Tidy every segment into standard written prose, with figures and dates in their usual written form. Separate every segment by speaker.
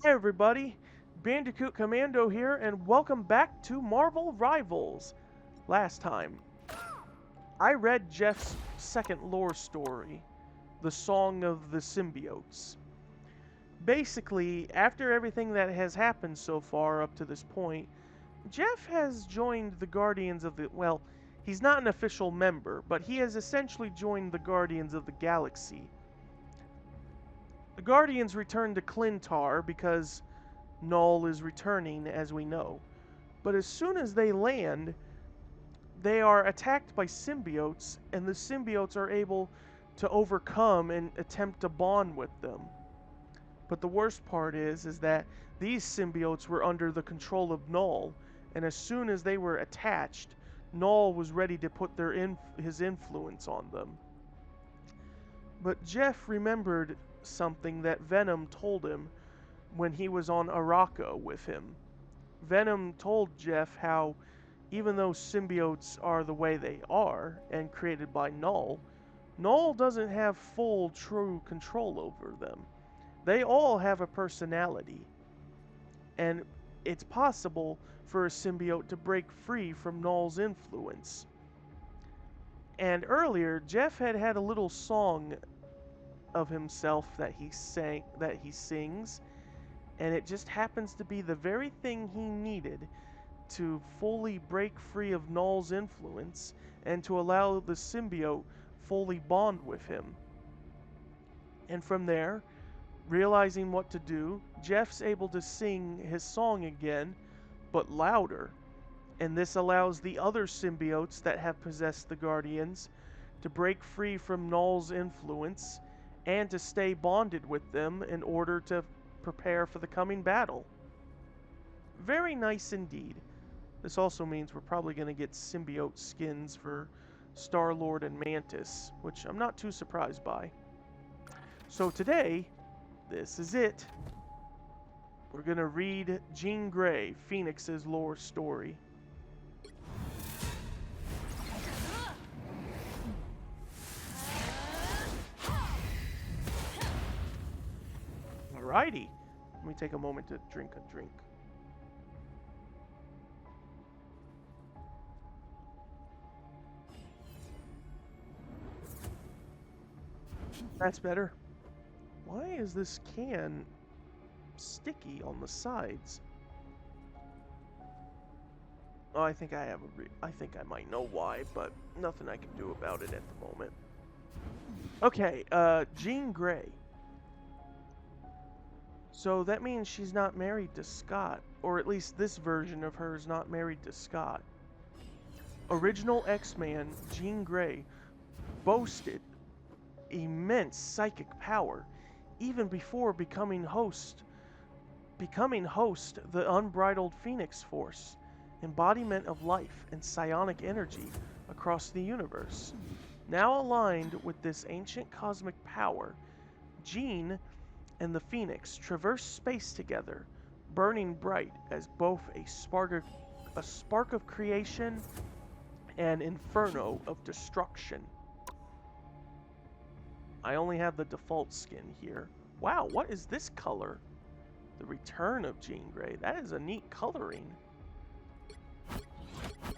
Speaker 1: Hey everybody, Bandicoot Commando here, and welcome back to Marvel Rivals. Last time, I read Jeff's second lore story, The Song of the Symbiotes. Basically, after everything that has happened so far up to this point, Jeff has joined the Guardians of the. Well, he's not an official member, but he has essentially joined the Guardians of the Galaxy. The Guardians return to Clintar because Null is returning, as we know. But as soon as they land, they are attacked by symbiotes, and the symbiotes are able to overcome and attempt to bond with them. But the worst part is that these symbiotes were under the control of Null, and as soon as they were attached, Null was ready to put his influence on them. But Jeff remembered something that Venom told him when he was on Arakko with him. Venom told Jeff how even though symbiotes are the way they are and created by Null, Null doesn't have full true control over them. They all have a personality, and it's possible for a symbiote to break free from Null's influence. And earlier, Jeff had a little song of himself that he sings, and it just happens to be the very thing he needed to fully break free of Null's influence and to allow the symbiote fully bond with him. And from there, realizing what to do, Jeff's able to sing his song again, but louder. And this allows the other symbiotes that have possessed the Guardians to break free from Null's influence and to stay bonded with them in order to prepare for the coming battle. Very nice indeed. This also means we're probably going to get symbiote skins for Star-Lord and Mantis, which I'm not too surprised by. So today, this is it. We're going to read Jean Grey, Phoenix's lore story. Alrighty. Let me take a moment to drink a drink. That's better. Why is this can sticky on the sides? Oh, I think I think I might know why, but nothing I can do about it at the moment. Okay, Jean Grey. So that means she's not married to Scott, or at least this version of her is not married to Scott. Original X-Man Jean Grey boasted immense psychic power even before becoming host the unbridled Phoenix Force, embodiment of life and psionic energy across the universe. Now aligned with this ancient cosmic power, Jean and the Phoenix traverse space together, burning bright as both a spark of creation and inferno of destruction. I only have the default skin here. Wow, what is this color? The Return of Jean Grey. That is a neat coloring.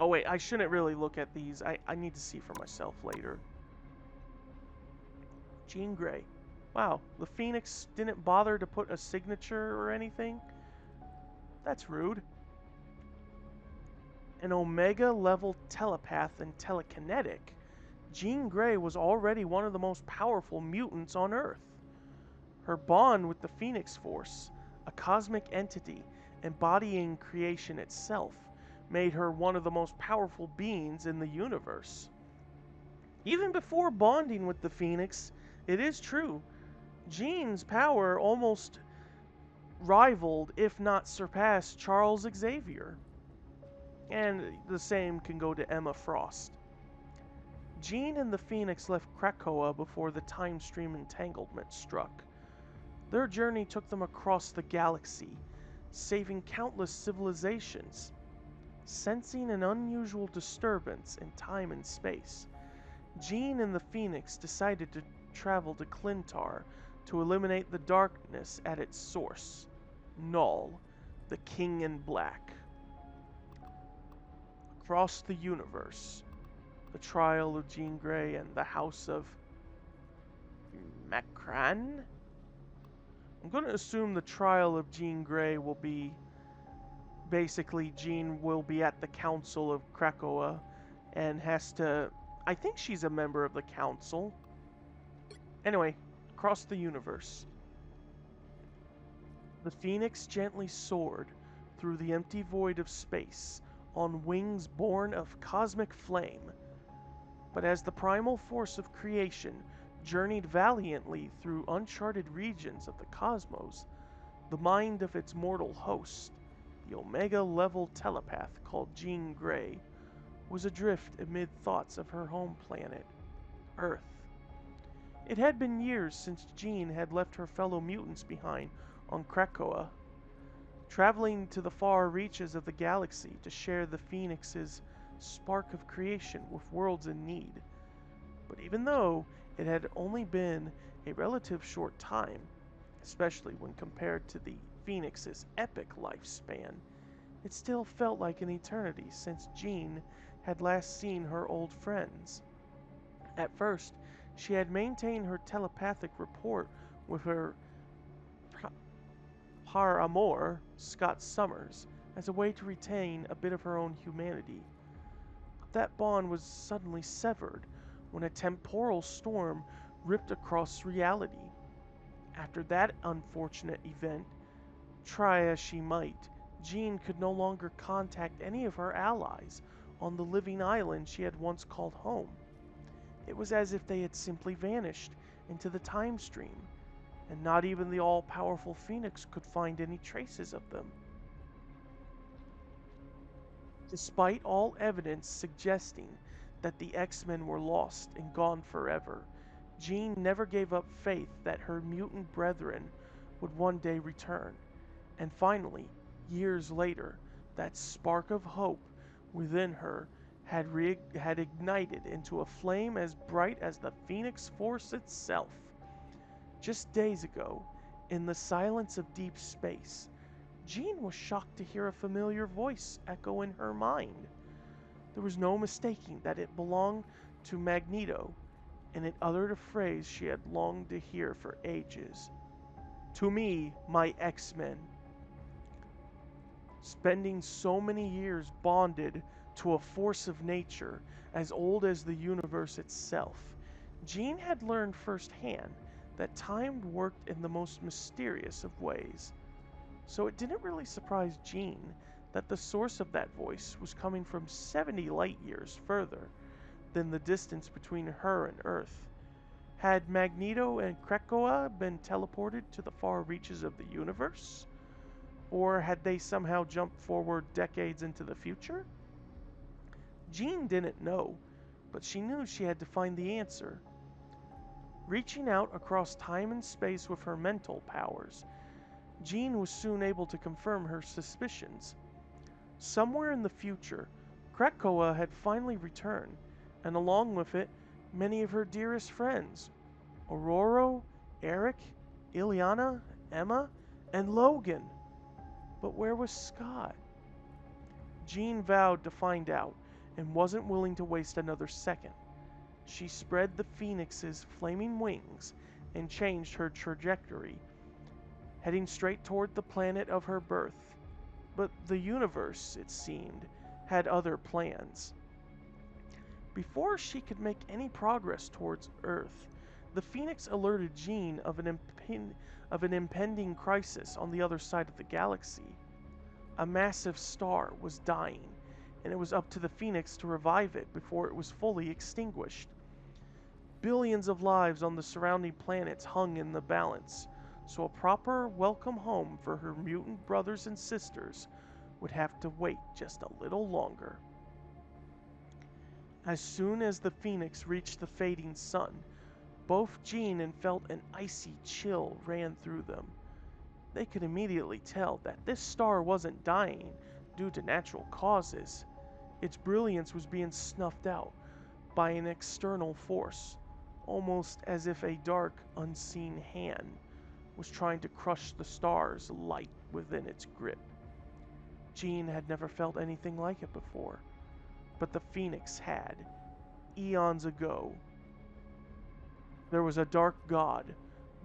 Speaker 1: Oh wait, I shouldn't really look at these. I need to see for myself later. Jean Grey. Wow, the Phoenix didn't bother to put a signature or anything? That's rude. An Omega level telepath and telekinetic, Jean Grey was already one of the most powerful mutants on Earth. Her bond with the Phoenix Force, a cosmic entity embodying creation itself, made her one of the most powerful beings in the universe. Even before bonding with the Phoenix, it is true, Jean's power almost rivaled, if not surpassed, Charles Xavier. And the same can go to Emma Frost. Jean and the Phoenix left Krakoa before the time stream entanglement struck. Their journey took them across the galaxy, saving countless civilizations. Sensing an unusual disturbance in time and space, Jean and the Phoenix decided to travel to Clintar to eliminate the darkness at its source. Null, the King in Black. Across the universe, the trial of Jean Grey and the House of Macran? I'm going to assume the trial of Jean Grey will be basically Jean will be at the Council of Krakoa and has to. I think she's a member of the Council. Anyway, across the universe. The Phoenix gently soared through the empty void of space on wings born of cosmic flame. But as the primal force of creation journeyed valiantly through uncharted regions of the cosmos, the mind of its mortal host, the Omega-level telepath called Jean Grey, was adrift amid thoughts of her home planet, Earth. It had been years since Jean had left her fellow mutants behind on Krakoa, traveling to the far reaches of the galaxy to share the Phoenix's spark of creation with worlds in need. But even though it had only been a relative short time, especially when compared to the Phoenix's epic lifespan, it still felt like an eternity since Jean had last seen her old friends. At first, she had maintained her telepathic rapport with her par amour, Scott Summers, as a way to retain a bit of her own humanity. But that bond was suddenly severed when a temporal storm ripped across reality. After that unfortunate event, try as she might, Jean could no longer contact any of her allies on the living island she had once called home. It was as if they had simply vanished into the time stream, and not even the all-powerful Phoenix could find any traces of them. Despite all evidence suggesting that the X-Men were lost and gone forever, Jean never gave up faith that her mutant brethren would one day return. And finally, years later, that spark of hope within her had ignited into a flame as bright as the Phoenix Force itself. Just days ago, in the silence of deep space, Jean was shocked to hear a familiar voice echo in her mind. There was no mistaking that it belonged to Magneto, and it uttered a phrase she had longed to hear for ages. "To me, my X-Men." Spending so many years bonded to a force of nature as old as the universe itself, Jean had learned firsthand that time worked in the most mysterious of ways. So it didn't really surprise Jean that the source of that voice was coming from 70 light years further than the distance between her and Earth. Had Magneto and Krakoa been teleported to the far reaches of the universe? Or had they somehow jumped forward decades into the future? Jean didn't know, but she knew she had to find the answer. Reaching out across time and space with her mental powers, Jean was soon able to confirm her suspicions. Somewhere in the future, Krakoa had finally returned, and along with it, many of her dearest friends. Aurora, Eric, Illyana, Emma, and Logan. But where was Scott? Jean vowed to find out, and wasn't willing to waste another second. She spread the Phoenix's flaming wings and changed her trajectory, heading straight toward the planet of her birth. But the universe, it seemed, had other plans. Before she could make any progress towards Earth, the Phoenix alerted Jean of an impending crisis on the other side of the galaxy. A massive star was dying, and it was up to the Phoenix to revive it before it was fully extinguished. Billions of lives on the surrounding planets hung in the balance, so a proper welcome home for her mutant brothers and sisters would have to wait just a little longer. As soon as the Phoenix reached the fading sun, both Jean and felt an icy chill ran through them. They could immediately tell that this star wasn't dying due to natural causes. Its brilliance was being snuffed out by an external force, almost as if a dark, unseen hand was trying to crush the star's light within its grip. Jean had never felt anything like it before, but the Phoenix had, eons ago. There was a dark god,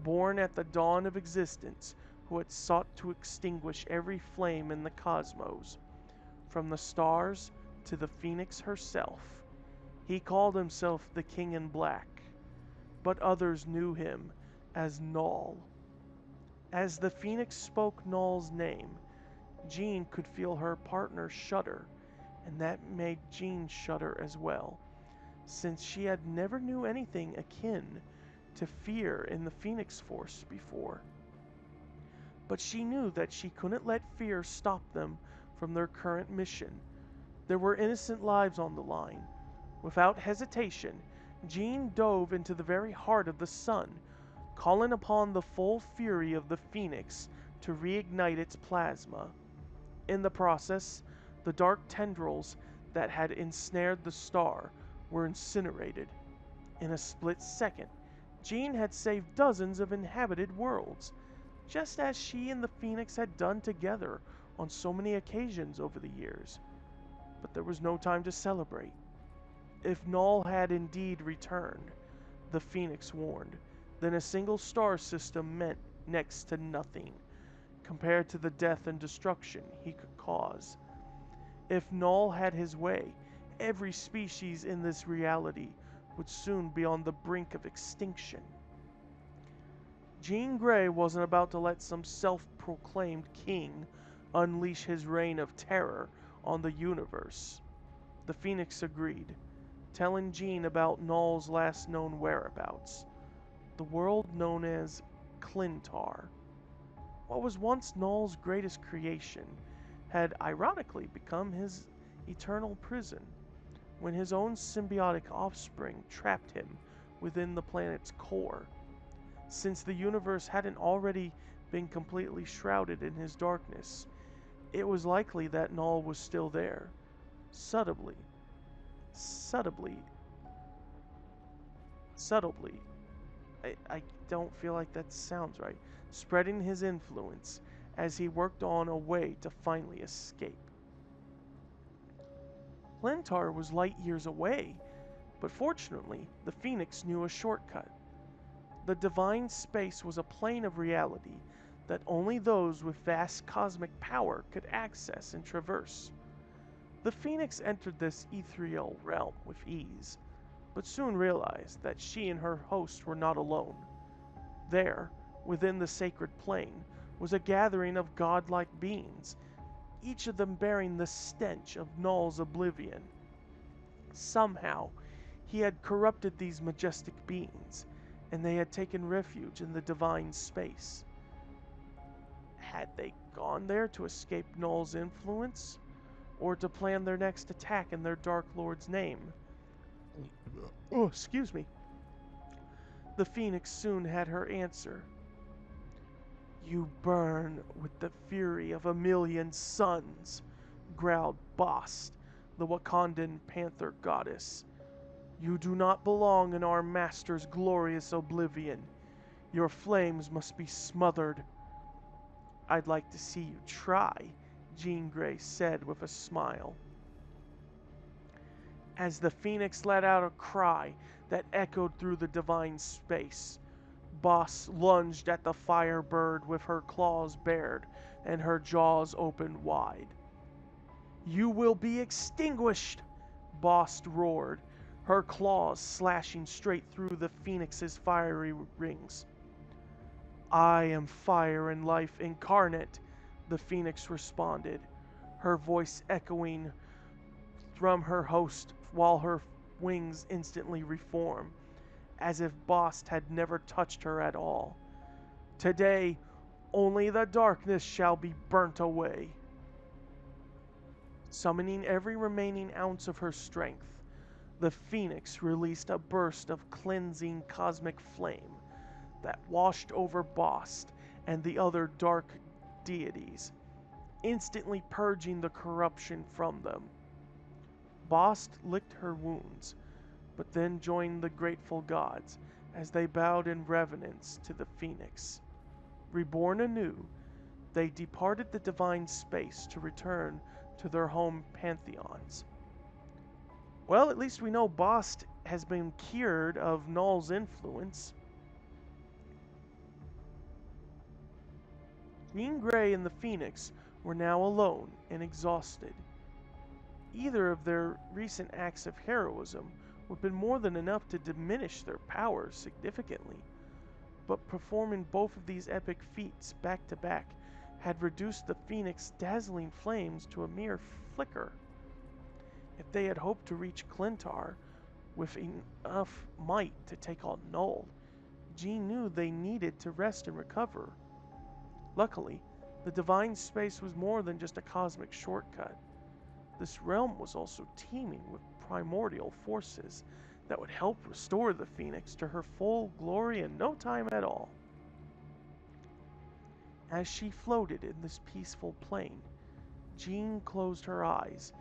Speaker 1: born at the dawn of existence, who had sought to extinguish every flame in the cosmos, from the stars to the Phoenix herself. He called himself the King in Black, but others knew him as Null. As the Phoenix spoke Null's name, Jean could feel her partner shudder, and that made Jean shudder as well, since she had never knew anything akin to fear in the Phoenix Force before. But she knew that she couldn't let fear stop them from their current mission. There were innocent lives on the line. Without hesitation, Jean dove into the very heart of the sun, calling upon the full fury of the Phoenix to reignite its plasma. In the process, the dark tendrils that had ensnared the star were incinerated. In a split second, Jean had saved dozens of inhabited worlds, just as she and the Phoenix had done together on so many occasions over the years. But there was no time to celebrate. If Null had indeed returned, the Phoenix warned, then a single star system meant next to nothing compared to the death and destruction he could cause. If Null had his way, every species in this reality would soon be on the brink of extinction. Jean Grey wasn't about to let some self-proclaimed king unleash his reign of terror on the universe. The Phoenix agreed, telling Jean about Null's last known whereabouts, the world known as Clintar. What was once Null's greatest creation had ironically become his eternal prison when his own symbiotic offspring trapped him within the planet's core. Since the universe hadn't already been completely shrouded in his darkness, it was likely that Null was still there, subtly, I don't feel like that sounds right, spreading his influence as he worked on a way to finally escape. Clintar was light years away, but fortunately, the Phoenix knew a shortcut. The divine space was a plane of reality that only those with vast cosmic power could access and traverse. The Phoenix entered this ethereal realm with ease, but soon realized that she and her host were not alone. There, within the sacred plane, was a gathering of godlike beings, each of them bearing the stench of Null's oblivion. Somehow, he had corrupted these majestic beings, and they had taken refuge in the divine space. Had they gone there to escape Null's influence, or to plan their next attack in their Dark Lord's name? Oh, excuse me. The Phoenix soon had her answer. "You burn with the fury of a million suns," growled Bast, the Wakandan panther goddess. "You do not belong in our master's glorious oblivion. Your flames must be smothered." "I'd like to see you try," Jean Grey said with a smile. As the Phoenix let out a cry that echoed through the divine space, Boss lunged at the firebird with her claws bared and her jaws opened wide. "You will be extinguished!" Boss roared, her claws slashing straight through the Phoenix's fiery rings. "I am fire and life incarnate," the Phoenix responded, her voice echoing from her host while her wings instantly reform, as if Bast had never touched her at all. "Today, only the darkness shall be burnt away." Summoning every remaining ounce of her strength, the Phoenix released a burst of cleansing cosmic flame that washed over Bast and the other dark deities, instantly purging the corruption from them. Bast licked her wounds, but then joined the grateful gods as they bowed in reverence to the Phoenix. Reborn anew, they departed the divine space to return to their home pantheons. Well, at least we know Bast has been cured of Null's influence. Jean Grey and the Phoenix were now alone and exhausted. Either of their recent acts of heroism would have been more than enough to diminish their powers significantly, but performing both of these epic feats back to back had reduced the Phoenix's dazzling flames to a mere flicker. If they had hoped to reach Clintar with enough might to take on Null, Jean knew they needed to rest and recover. Luckily, the divine space was more than just a cosmic shortcut. This realm was also teeming with primordial forces that would help restore the Phoenix to her full glory in no time at all. As she floated in this peaceful plain, Jean closed her eyes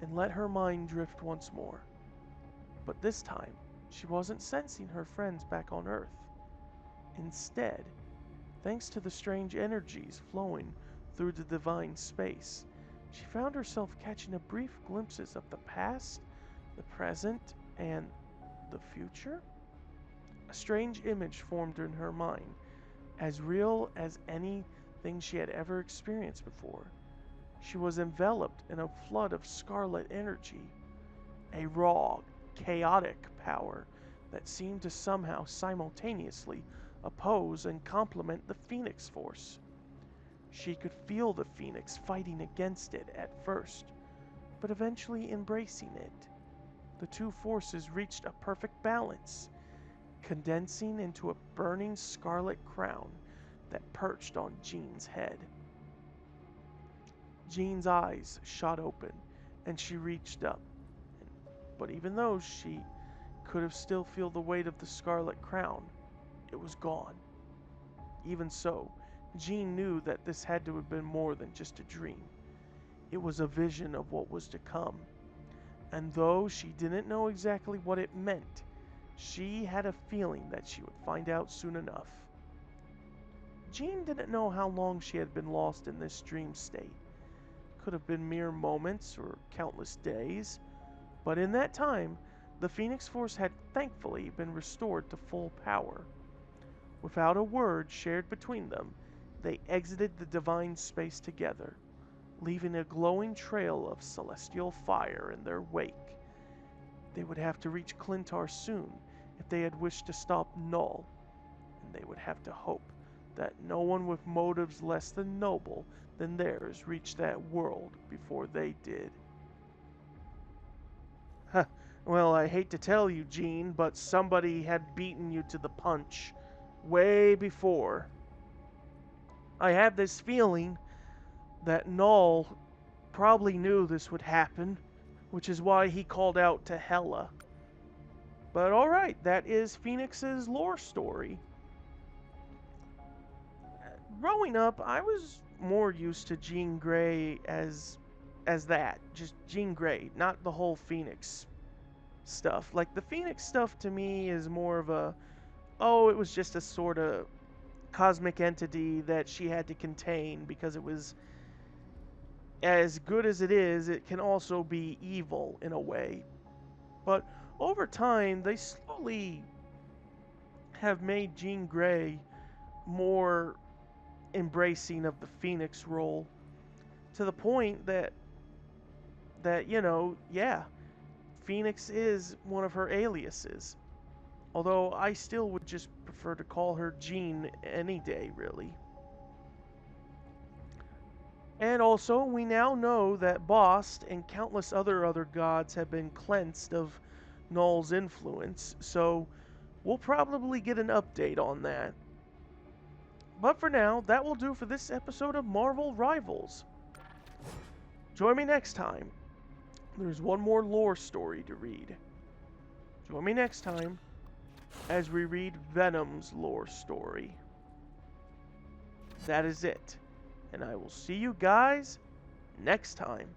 Speaker 1: and let her mind drift once more. But this time, she wasn't sensing her friends back on Earth. Instead, thanks to the strange energies flowing through the divine space, she found herself catching a brief glimpses of the past, the present, and the future. A strange image formed in her mind, as real as anything she had ever experienced before. She was enveloped in a flood of scarlet energy, a raw, chaotic power that seemed to somehow simultaneously oppose and complement the Phoenix Force. She could feel the Phoenix fighting against it at first, but eventually embracing it. The two forces reached a perfect balance, condensing into a burning scarlet crown that perched on Jean's head. Jean's eyes shot open, and she reached up. But even though she could have still feel the weight of the scarlet crown, it was gone. Even so, Jean knew that this had to have been more than just a dream. It was a vision of what was to come. And though she didn't know exactly what it meant, she had a feeling that she would find out soon enough. Jean didn't know how long she had been lost in this dream state. It could have been mere moments or countless days, but in that time, the Phoenix Force had thankfully been restored to full power. Without a word shared between them, they exited the divine space together, leaving a glowing trail of celestial fire in their wake. They would have to reach Clintar soon if they had wished to stop Null, and they would have to hope that no one with motives less than noble than theirs reached that world before they did. Well, I hate to tell you, Jean, but somebody had beaten you to the punch way before. I have this feeling that Null probably knew this would happen, which is why he called out to Hela. But alright, that is Phoenix's lore story. Growing up, I was more used to Jean Grey as that. Just Jean Grey, not the whole Phoenix stuff. Like, the Phoenix stuff to me is more of a, oh, it was just a sort of cosmic entity that she had to contain because it was, as good as it is, it can also be evil in a way. But over time, they slowly have made Jean Grey more embracing of the Phoenix role, to the point that yeah, Phoenix is one of her aliases. Although I still would just prefer to call her Jean any day, really. And also, we now know that Bast and countless other gods have been cleansed of Null's influence, so we'll probably get an update on that. But for now, that will do for this episode of Marvel Rivals. Join me next time. There's one more lore story to read. Join me next time as we read Venom's lore story. That is it, and I will see you guys next time.